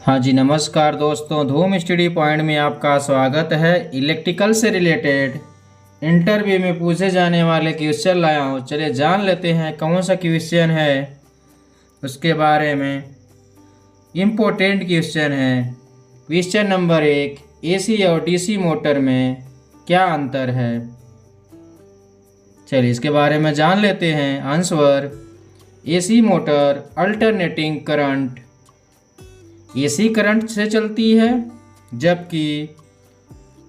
हाँ जी, नमस्कार दोस्तों। धूम स्टडी पॉइंट में आपका स्वागत है। इलेक्ट्रिकल से रिलेटेड इंटरव्यू में पूछे जाने वाले क्वेश्चन लाया हूँ। चलिए जान लेते हैं कौन सा क्वेश्चन है उसके बारे में। इम्पोर्टेंट क्वेश्चन है। क्वेश्चन नंबर 1, एसी और डीसी मोटर में क्या अंतर है? चलिए इसके बारे में जान लेते हैं। Answer, AC motor alternating current AC current से चलती है, जबकि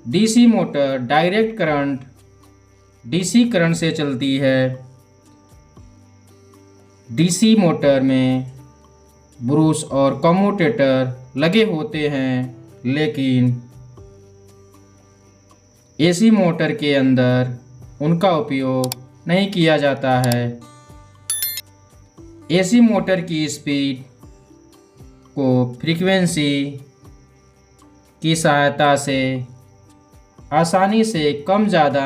DC motor direct current DC current से चलती है। डीसी मोटर में ब्रूश और कम्यूटेटर लगे होते हैं, लेकिन एसी मोटर के अंदर उनका उपयोग नहीं किया जाता है। एसी मोटर की स्पीड को फ्रीक्वेंसी की सहायता से आसानी से कम ज़्यादा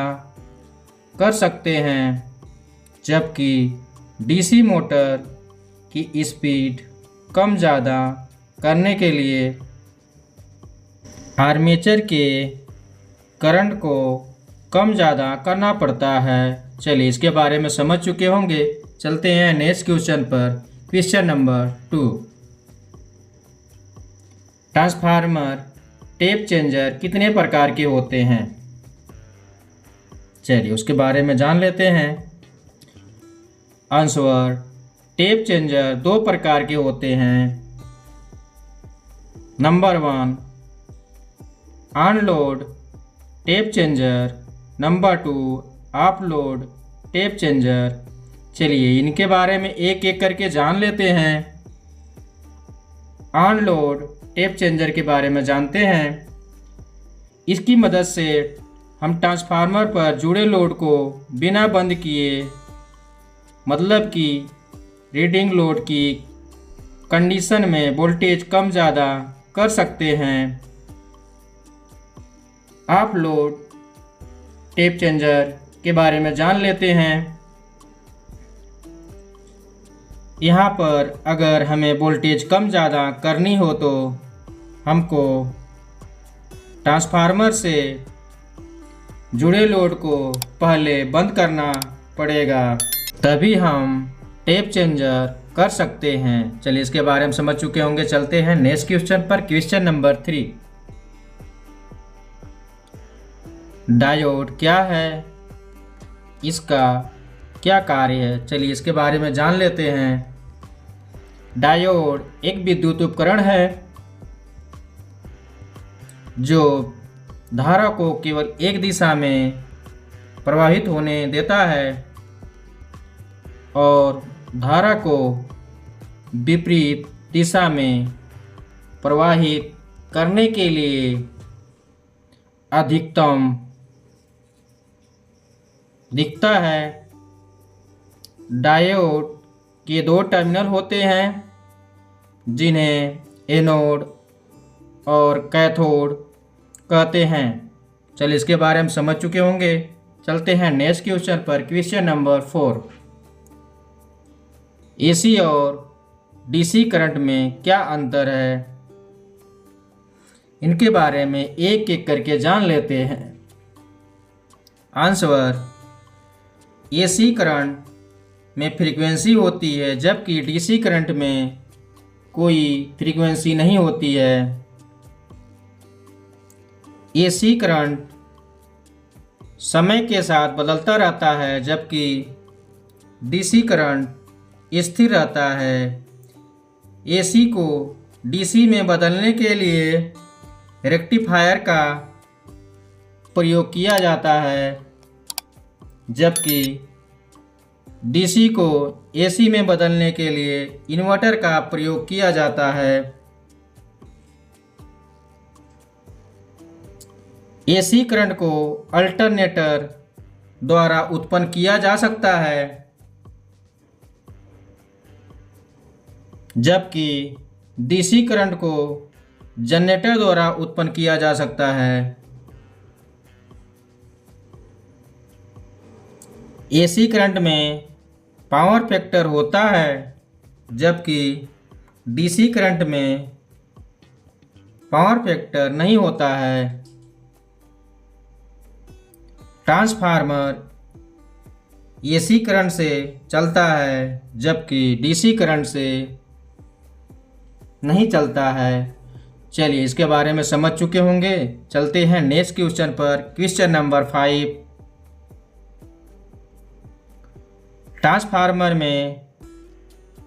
कर सकते हैं, जबकि डीसी मोटर की स्पीड कम ज़्यादा करने के लिए आर्मेचर के करंट को कम ज़्यादा करना पड़ता है। चलिए इसके बारे में समझ चुके होंगे। चलते हैं नेक्स्ट क्वेश्चन पर। Question number 2, transformer tape changer कितने प्रकार के होते हैं? चलिए उसके बारे में जान लेते हैं। आंसर, टेप चेंजर 2 प्रकार के होते हैं। Number 1, on load tap changer. Number 2, of load tap changer. चलिए इनके बारे में एक एक करके जान लेते हैं। ऑन लोड टेप चेंजर के बारे में जानते हैं। इसकी मदद से हम ट्रांसफार्मर पर जुड़े लोड को बिना बंद किए, मतलब कि रीडिंग लोड की कंडीशन में वोल्टेज कम ज़्यादा कर सकते हैं। ऑफ लोड टेप चेंजर के बारे में जान लेते हैं। यहाँ पर अगर हमें वोल्टेज कम ज़्यादा करनी हो तो हमको ट्रांसफार्मर से जुड़े लोड को पहले बंद करना पड़ेगा, तभी हम टेप चेंजर कर सकते हैं। चलिए इसके बारे में समझ चुके होंगे। चलते हैं नेक्स्ट क्वेश्चन पर। क्वेश्चन नंबर 3, डायोड क्या है? इसका क्या कार्य है? चलिए इसके बारे में जान लेते हैं। डायोड एक विद्युत उपकरण है जो धारा को केवल एक दिशा में प्रवाहित होने देता है और धारा को विपरीत दिशा में प्रवाहित करने के लिए अधिकतम दिखता है। डायोड के 2 टर्मिनल होते हैं, जिन्हें एनोड और कैथोड कहते हैं। चलिए इसके बारे में समझ चुके होंगे। चलते हैं नेक्स्ट क्वेश्चन पर। क्वेश्चन नंबर 4, एसी और डीसी करंट में क्या अंतर है? इनके बारे में एक एक करके जान लेते हैं। आंसर, एसी करंट में फ्रीक्वेंसी होती है, जबकि डीसी करंट में कोई फ्रीक्वेंसी नहीं होती है। एसी करंट समय के साथ बदलता रहता है, जबकि डीसी करंट स्थिर रहता है। एसी को डीसी में बदलने के लिए रेक्टिफायर का प्रयोग किया जाता है, जबकि डीसी को एसी में बदलने के लिए इन्वर्टर का प्रयोग किया जाता है। एसी करंट को अल्टरनेटर द्वारा उत्पन्न किया जा सकता है, जबकि डीसी करंट को जनरेटर द्वारा उत्पन्न किया जा सकता है। एसी करंट में पावर फैक्टर होता है, जबकि डीसी करंट में पावर फैक्टर नहीं होता है। ट्रांसफार्मर एसी करंट से चलता है जबकि डीसी करंट से नहीं चलता है। चलिए इसके बारे में समझ चुके होंगे। चलते हैं नेक्स्ट क्वेश्चन पर। Question number 5। ट्रांसफार्मर में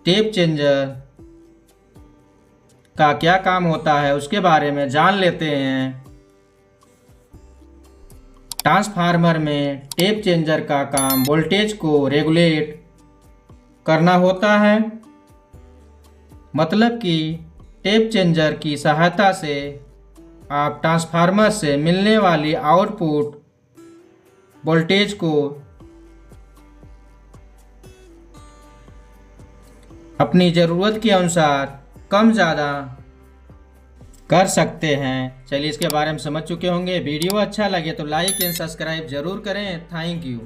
टेप चेंजर का क्या काम होता है उसके बारे में जान लेते हैं। ट्रांसफार्मर में टेप चेंजर का काम वोल्टेज को रेगुलेट करना होता है। मतलब कि टेप चेंजर की सहायता से आप ट्रांसफार्मर से मिलने वाली आउटपुट वोल्टेज को अपनी ज़रूरत के अनुसार कम ज़्यादा कर सकते हैं। चलिए इसके बारे में समझ चुके होंगे। वीडियो अच्छा लगे तो लाइक एंड सब्सक्राइब जरूर करें। Thank you.